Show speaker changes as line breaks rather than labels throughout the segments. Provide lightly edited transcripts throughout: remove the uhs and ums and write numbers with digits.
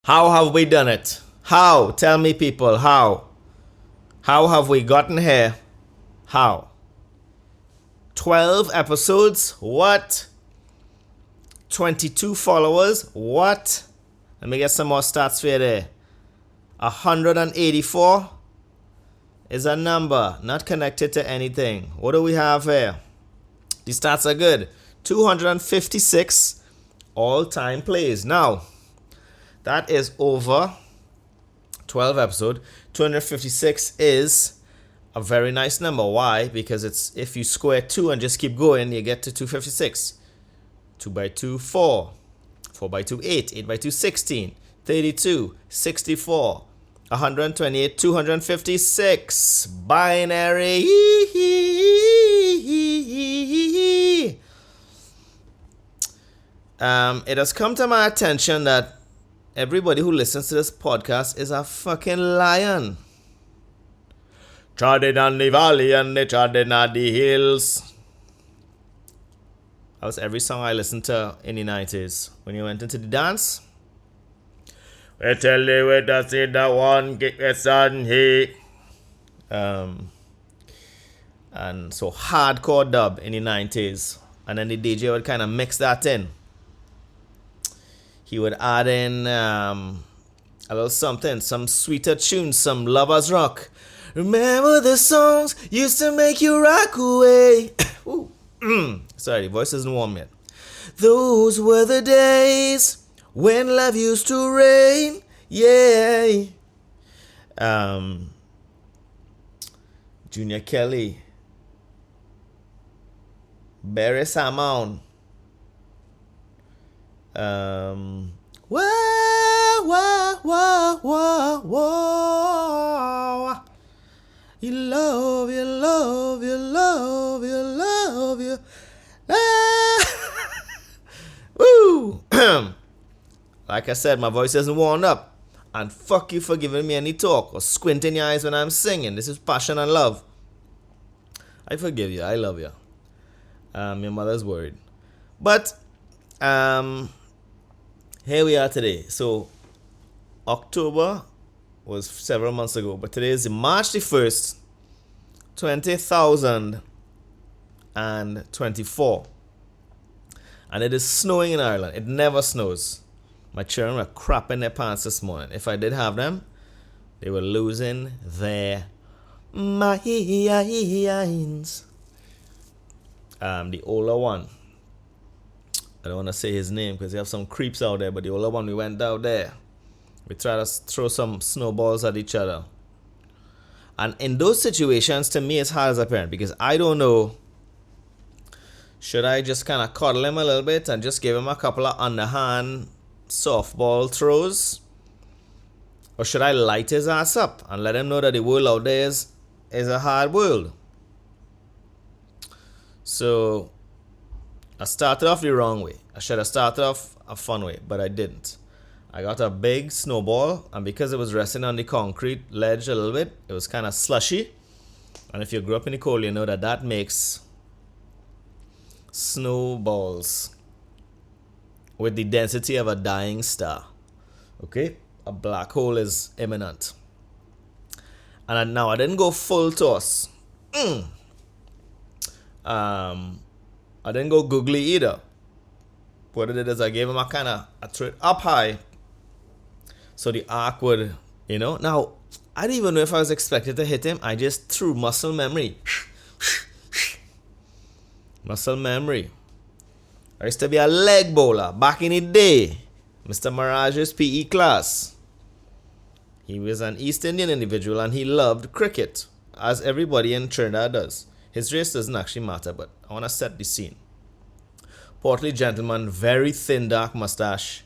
How have we done it? How? Tell me, people, how? How have we gotten here? How? 12 episodes? What? 22 followers? What? Let me get some more stats for you there. 184 is a number not connected to anything. What do we have here? These stats are good. 256 all-time plays. Now, that is over 12 episodes. 256 is a very nice number. Why? Because it's if you square 2 and just keep going, you get to 256. 2 by 2, 4. 4 by 2, 8. 8 by 2, 16. 32. 64. 128. 256. Binary. It has come to my attention that everybody who listens to this podcast is a fucking lion. Trodden on the valley and they trodden on the hills. That was every song I listened to in the 90s. When you went into the dance, we tell you we just see the one kick the sun here. And so hardcore dub in the 90s. And then the DJ would kind of mix that in. He would add in a little something, some sweeter tunes, some lovers rock. Remember the songs used to make you rock away. Sorry, the voice isn't warm yet. Those were the days when love used to rain. Yeah. Junior Kelly. Barry Salmon. Whoa, whoa, whoa, whoa, whoa. You love, you love, you love, you love, you. Woo! Like I said, my voice isn't warmed up. And fuck you for giving me any talk or squinting your eyes when I'm singing. This is passion and love. I forgive you. I love you. Your mother's worried. But, here we are today. So, October was several months ago, but today is March the 1st, 2024. And it is snowing in Ireland. It never snows. My children were crapping their pants this morning. If I did have them, they were losing their minds. The older one, I don't want to say his name because they have some creeps out there, but the older one, we went out there. We tried to throw some snowballs at each other. And in those situations, to me, it's hard as a parent because I don't know, should I just kind of cuddle him a little bit and just give him a couple of underhand softball throws? Or should I light his ass up and let him know that the world out there is a hard world? So I started off the wrong way. I should have started off a fun way, but I didn't. I got a big snowball, and because it was resting on the concrete ledge a little bit, it was kind of slushy. And if you grew up in the cold, you know that makes snowballs with the density of a dying star. Okay? A black hole is imminent. And now I didn't go full toss. I didn't go googly either. What I did is I gave him I threw it up high so the arc would, Now, I didn't even know if I was expected to hit him. I just threw muscle memory. Muscle memory. I used to be a leg bowler back in the day. Mr. Mirage's PE class. He was an East Indian individual and he loved cricket, as everybody in Trinidad does. His race doesn't actually matter, but I want to set the scene. Portly gentleman, very thin dark mustache,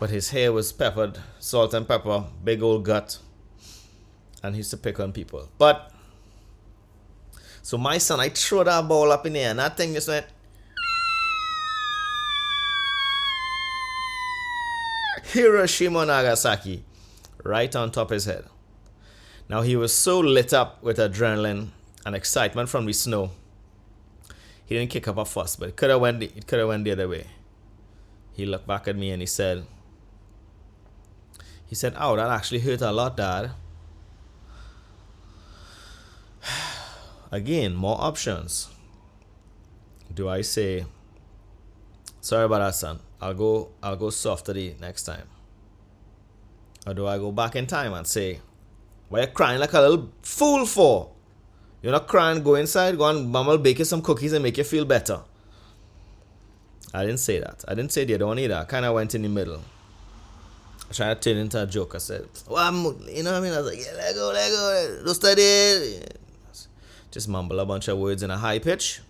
but his hair was peppered, salt and pepper, big old gut, and he used to pick on people. But, so my son, I threw that ball up in the air, and that thing just went, Hiroshima, Nagasaki, right on top of his head. Now he was so lit up with adrenaline and excitement from the snow. He didn't kick up a fuss, but it could have went the other way. He looked back at me and he said, He said, "Oh, that actually hurt a lot, Dad." Again, more options. Do I say, "Sorry about that, son. I'll go softer the next time"? Or do I go back in time and say, "Why you crying like a little fool for? You're not crying, go inside, go and mama will bake you some cookies and make you feel better"? I didn't say that. I didn't say the other one either. I kind of went in the middle. I tried to turn it into a joke. I said, "Well, you know what I mean?" I was like, "Yeah, let go, don't study." Just mumble a bunch of words in a high pitch.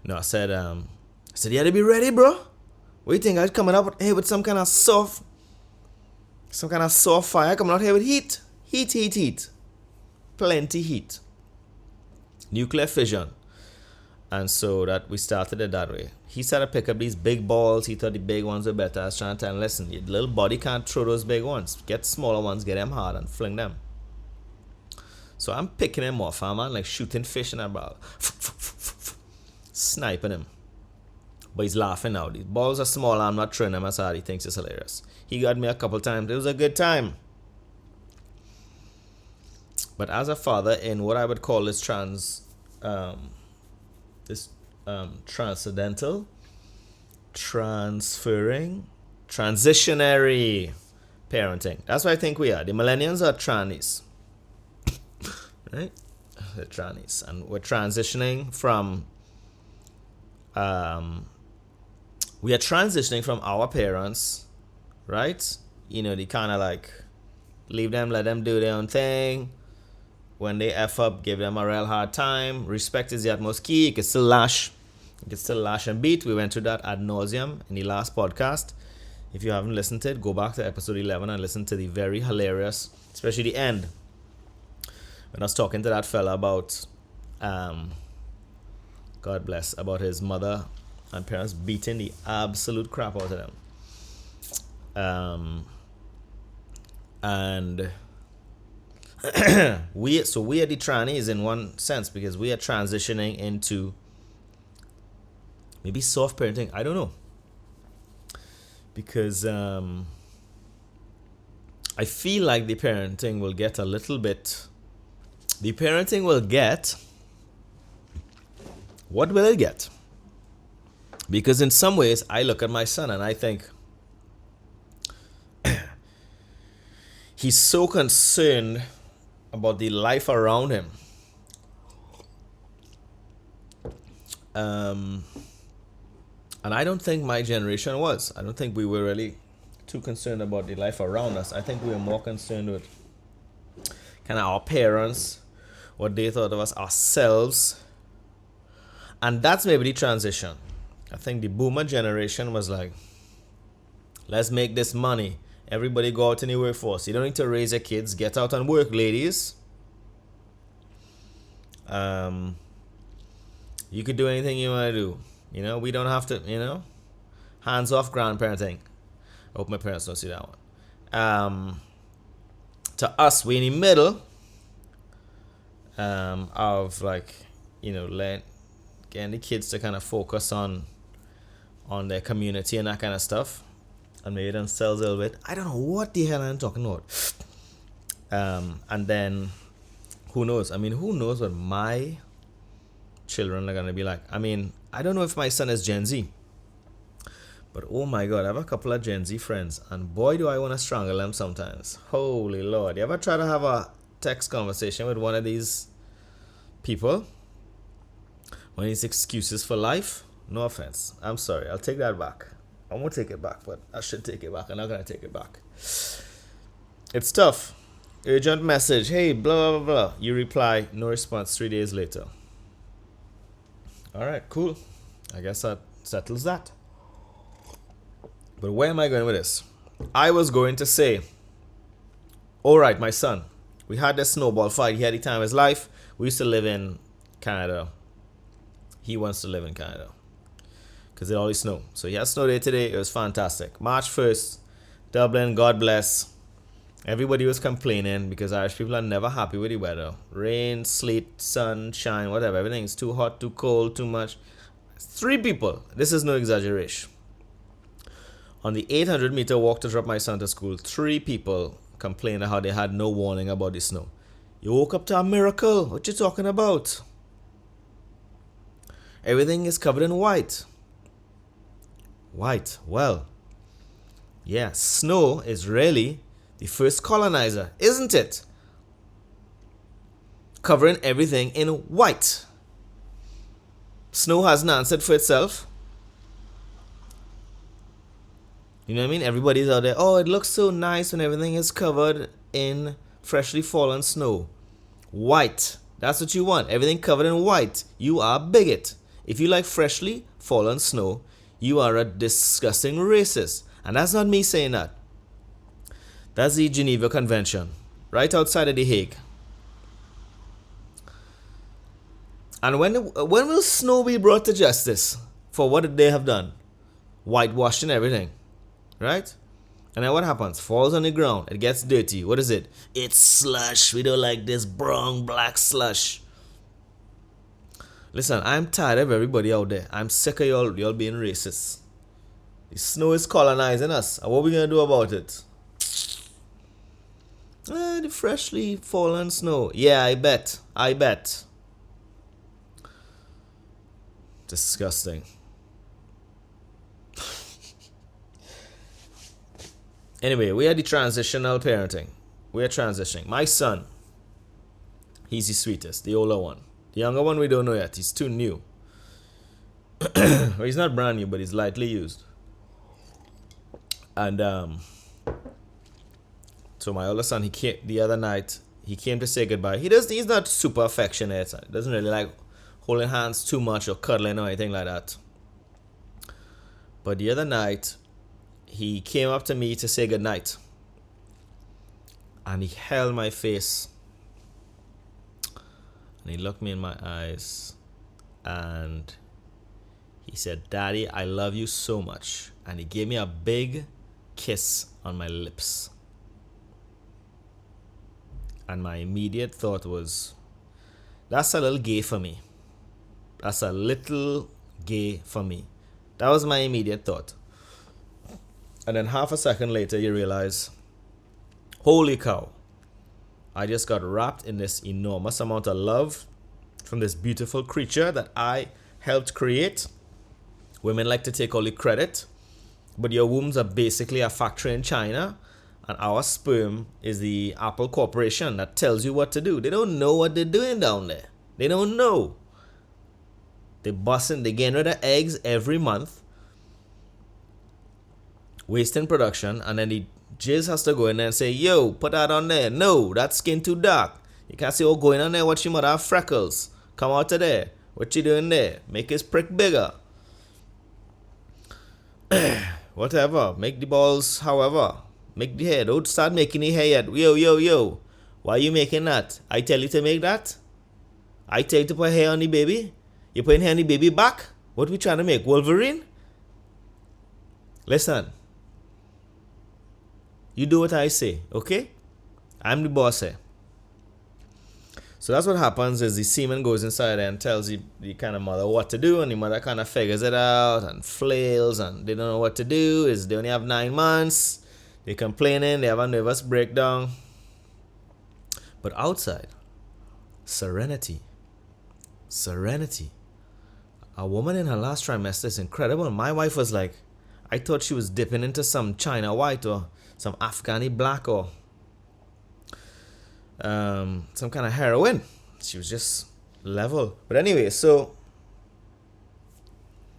No, I said, "You had to be ready, bro. What do you think? I was coming up here with some kind of soft fire, coming out here with heat. Heat. Plenty heat. Nuclear fission." And so that we started it that way. He started to pick up these big balls. He thought the big ones were better. I was trying to tell him, "Listen, your little body can't throw those big ones. Get smaller ones, get them hard and fling them." So I'm picking him off, man, like shooting fish in a barrel. Sniping him. But he's laughing now. The balls are small. I'm not throwing them as hard. He thinks it's hilarious. He got me a couple times. It was a good time. But as a father in what I would call this transcendental, transferring, transitionary parenting. That's what I think we are. The millennials are trannies. Right? The trannies. And we're transitioning from our parents, right? You know, they kind of like leave them, let them do their own thing. When they F up, give them a real hard time. Respect is the utmost key. You can still lash. And beat. We went through that ad nauseum in the last podcast. If you haven't listened to it, go back to episode 11 and listen to the very hilarious, especially the end, when I was talking to that fella about, God bless, about his mother and parents beating the absolute crap out of them. And we are the trannies in one sense, because we are transitioning into maybe soft parenting. I don't know, because I feel like the parenting will get what will it get? Because in some ways I look at my son and I think he's so concerned about the life around him. And I don't think my generation was. I don't think we were really too concerned about the life around us. I think we were more concerned with kind of our parents, what they thought of us, ourselves. And that's maybe the transition. I think the boomer generation was like, let's make this money. Everybody go out in the workforce. You don't need to raise your kids. Get out and work, ladies. You could do anything you want to do. You know, we don't have to, hands off grandparenting. I hope my parents don't see that one. To us, we're in the middle of getting the kids to kind of focus on their community and that kind of stuff. And maybe themselves a little bit. I don't know what the hell I'm talking about. And then, who knows? I mean, who knows what my children are going to be like? I mean, I don't know if my son is Gen Z. But oh my God, I have a couple of Gen Z friends. And boy, do I want to strangle them sometimes. Holy Lord. You ever try to have a text conversation with one of these people? One of these excuses for life? No offense. I'm sorry. I'll take that back. I won't take it back, but I should take it back. I'm not going to take it back. It's tough. Urgent message. Hey, blah, blah, blah. You reply. No response 3 days later. All right, cool. I guess that settles that. But where am I going with this? I was going to say, all right, my son, we had this snowball fight. He had the time of his life. We used to live in Canada. He wants to live in Canada because it always snowed. So he had snow day today. It was fantastic. March 1st, Dublin, God bless. Everybody was complaining because Irish people are never happy with the weather. Rain, sleet, sunshine, whatever. Everything's too hot, too cold, too much. 3 people. This is no exaggeration. On the 800-meter walk to drop my son to school, 3 people complained how they had no warning about the snow. You woke up to a miracle. What you talking about? Everything is covered in white. White. Well, yeah, snow is really the first colonizer, isn't it? Covering everything in white. Snow hasn't answered for itself. You know what I mean? Everybody's out there, oh, it looks so nice when everything is covered in freshly fallen snow. White. That's what you want. Everything covered in white. You are a bigot. If you like freshly fallen snow, you are a disgusting racist. And that's not me saying that. That's the Geneva Convention, right outside of The Hague. And when will snow be brought to justice for what they have done? Whitewashing everything. Right? And then what happens? Falls on the ground. It gets dirty. What is it? It's slush. We don't like this brown, black slush. Listen, I'm tired of everybody out there. I'm sick of y'all being racist. The snow is colonizing us. And what are we going to do about it? The freshly fallen snow. Yeah, I bet. Disgusting. Anyway, we are the transitional parenting. We are transitioning. My son, he's the sweetest, the older one. The younger one we don't know yet. He's too new. Well, he's not brand new, but he's lightly used. And so my older son, he came the other night. He came to say goodbye. He's not super affectionate. He doesn't really like holding hands too much or cuddling or anything like that. But the other night, he came up to me to say goodnight. And he held my face. And he looked me in my eyes. And he said, Daddy, I love you so much. And he gave me a big kiss on my lips. And my immediate thought was, that's a little gay for me. That's a little gay for me. That was my immediate thought. And then half a second later, you realize, holy cow, I just got wrapped in this enormous amount of love from this beautiful creature that I helped create. Women like to take all the credit, but your wombs are basically a factory in China, and our sperm is the Apple Corporation that tells you what to do. They don't know what they're doing down there. They don't know. They're getting rid of eggs every month, wasting production, and then the jizz has to go in there and say, yo, put that on there. No, that skin too dark. You can't say, oh, going on there, watch your mother have freckles. Come out of there. What you doing there? Make his prick bigger. Whatever. Make the balls however. Make the hair. Don't start making the hair yet. Yo. Why are you making that? I tell you to make that? I tell you to put hair on the baby? You putting hair on the baby back? What we trying to make? Wolverine? Listen. You do what I say, okay? I'm the boss here. So that's what happens is the semen goes inside there and tells the kind of mother what to do, and the mother kind of figures it out and flails, and they don't know what to do. They only have 9 months. They're complaining. They have a nervous breakdown. But outside, serenity. A woman in her last trimester is incredible. My wife was like, I thought she was dipping into some China white or some Afghani black or some kind of heroin. She was just level. But anyway, so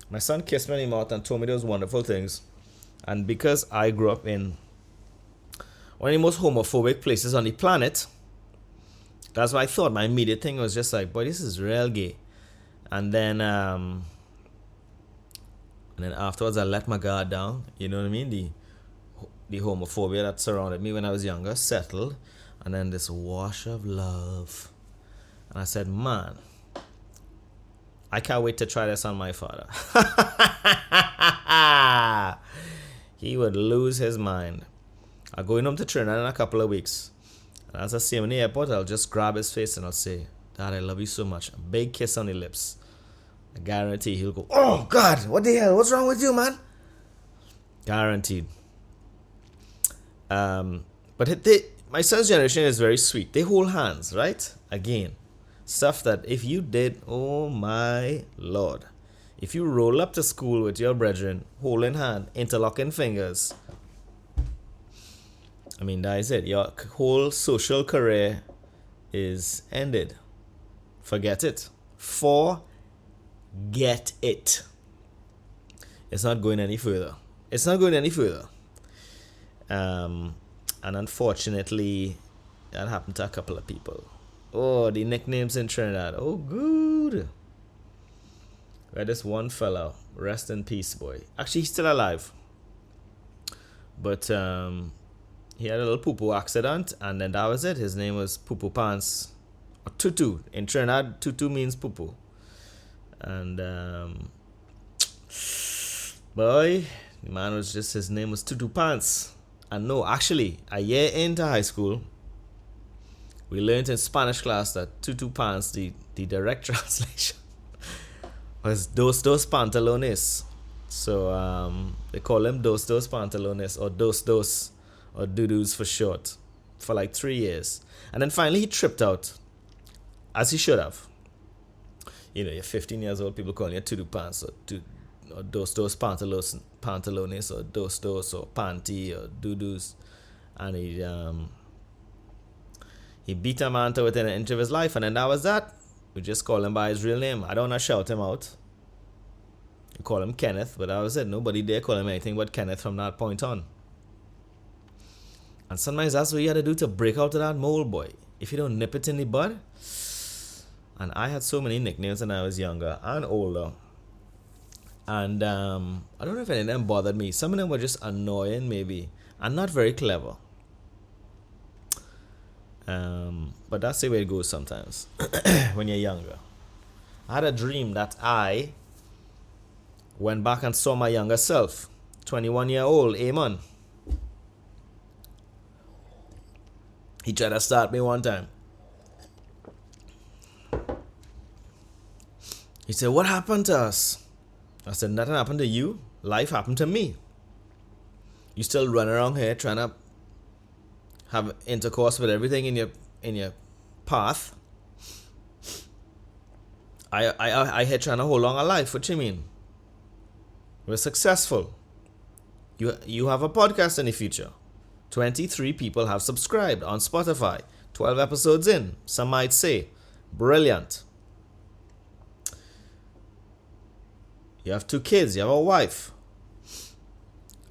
my son kissed me in the mouth and told me those wonderful things. And because I grew up in one of the most homophobic places on the planet, that's what I thought. My immediate thing was just like, boy, this is real gay. And then afterwards I let my guard down. You know what I mean? The homophobia that surrounded me when I was younger settled. And then this wash of love. And I said, man, I can't wait to try this on my father. He would lose his mind. I'm going home to Trinidad in a couple of weeks. And as I see him in the airport, I'll just grab his face and I'll say, Dad, I love you so much. A big kiss on the lips. I guarantee he'll go, oh, God, what the hell? What's wrong with you, man? Guaranteed. But my son's generation is very sweet. They hold hands, right? Again, stuff that if you did, oh my lord. If you roll up to school with your brethren, holding hand, interlocking fingers, I mean, that is it. Your whole social career is ended. Forget it. Forget it. It's not going any further. It's not going any further. And unfortunately, that happened to a couple of people. Oh, the nicknames in Trinidad. Oh, good. We had this one fellow, rest in peace, boy. Actually, he's still alive. But he had a little poo-poo accident, and then that was it. His name was Poo-Poo Pants. Or Tutu. In Trinidad, Tutu means poo-poo. And, boy, the man was just, his name was Tutu Pants. And no, actually, a year into high school, we learned in Spanish class that Tutu Pants, the direct translation, was dos pantalones. So they call them dos pantalones, or dos, or doo-doos for short, for like 3 years. And then finally he tripped out, as he should have. You know, you're 15 years old, people calling you Tutu Pants, or dos pantalones, or dos, or panty, or doo-doos. And he beat a man to within an inch of his life, and then that was that. We just call him by his real name. I don't want to shout him out. We call him Kenneth, but that was it. Nobody dare call him anything but Kenneth from that point on. And sometimes that's what you got to do to break out of that mold, boy. If you don't nip it in the bud. And I had so many nicknames when I was younger and older. And I don't know if any of them bothered me. Some of them were just annoying, maybe, and not very clever. But that's the way it goes sometimes when you're younger. I had a dream that I went back and saw my younger self, 21-year-old Eamon. He tried to start me one time. He said, "What happened to us?" I said, "Nothing happened to you. Life happened to me. You still run around here trying to have intercourse with everything in your path. I here trying to hold on a life. What you mean? We're successful. You have a podcast in the future. 23 people have subscribed on Spotify. 12 episodes in. Some might say, brilliant. You have 2 kids. You have a wife.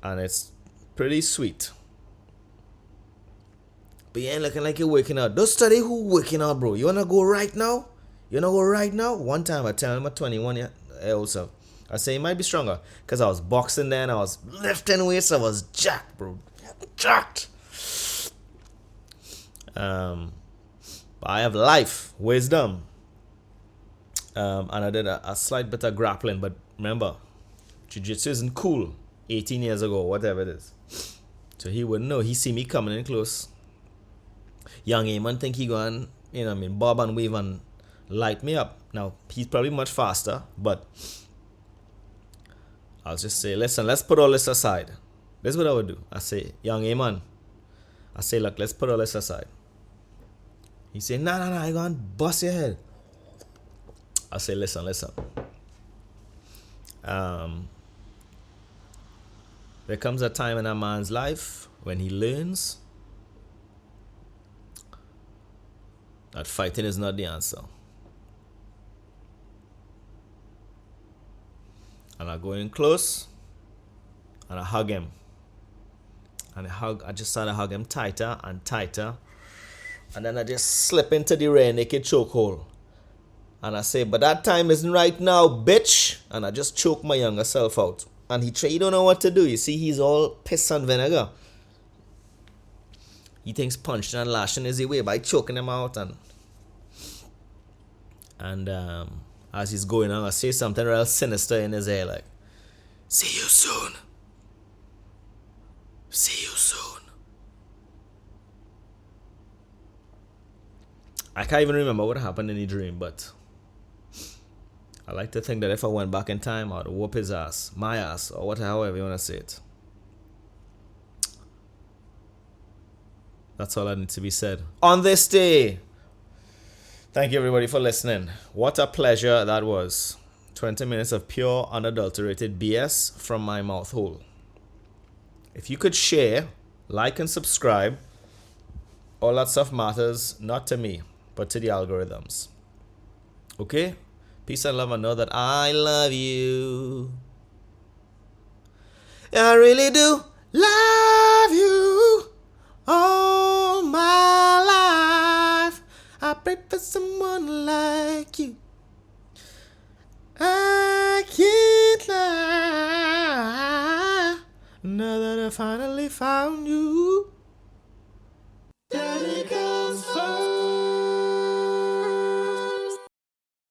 And it's pretty sweet. But you ain't looking like you're working out. Don't study who working out, bro. You wanna go right now? One time I tell my 21-year-old self, I say it might be stronger. Because I was boxing then, I was lifting weights, I was jacked, bro. Jacked. But I have life, wisdom. And I did a slight bit of grappling, but remember, jiu-jitsu isn't cool 18 years ago, whatever it is. So he wouldn't know. He see me coming in close. Young Eamon think he going, bob and weave and light me up. Now, he's probably much faster, but I'll just say, listen, let's put all this aside. This is what I would do. I say, young Eamon, I say, look, let's put all this aside. He say, nah, you going to bust your head. I say, listen. There comes a time in a man's life when he learns that fighting is not the answer. And I go in close and I hug him. And I just started to hug him tighter and tighter. And then I just slip into the rear naked chokehold. And I say, but that time isn't right now, bitch. And I just choke my younger self out. And he don't know what to do. You see, he's all piss and vinegar. He thinks punching and lashing is the way by choking him out. And as he's going on, I say something real sinister in his ear, like, see you soon. See you soon. I can't even remember what happened in the dream, but I like to think that if I went back in time, I would whoop his ass, my ass, or however you want to say it. That's all that needs to be said. On this day, thank you everybody for listening. What a pleasure that was. 20 minutes of pure, unadulterated BS from my mouth hole. If you could share, like, and subscribe, all that stuff matters not to me, but to the algorithms. Okay? Peace and love, and know that I love you. I really do love you all my life. I prayed for someone like you. I can't lie now that I finally found you.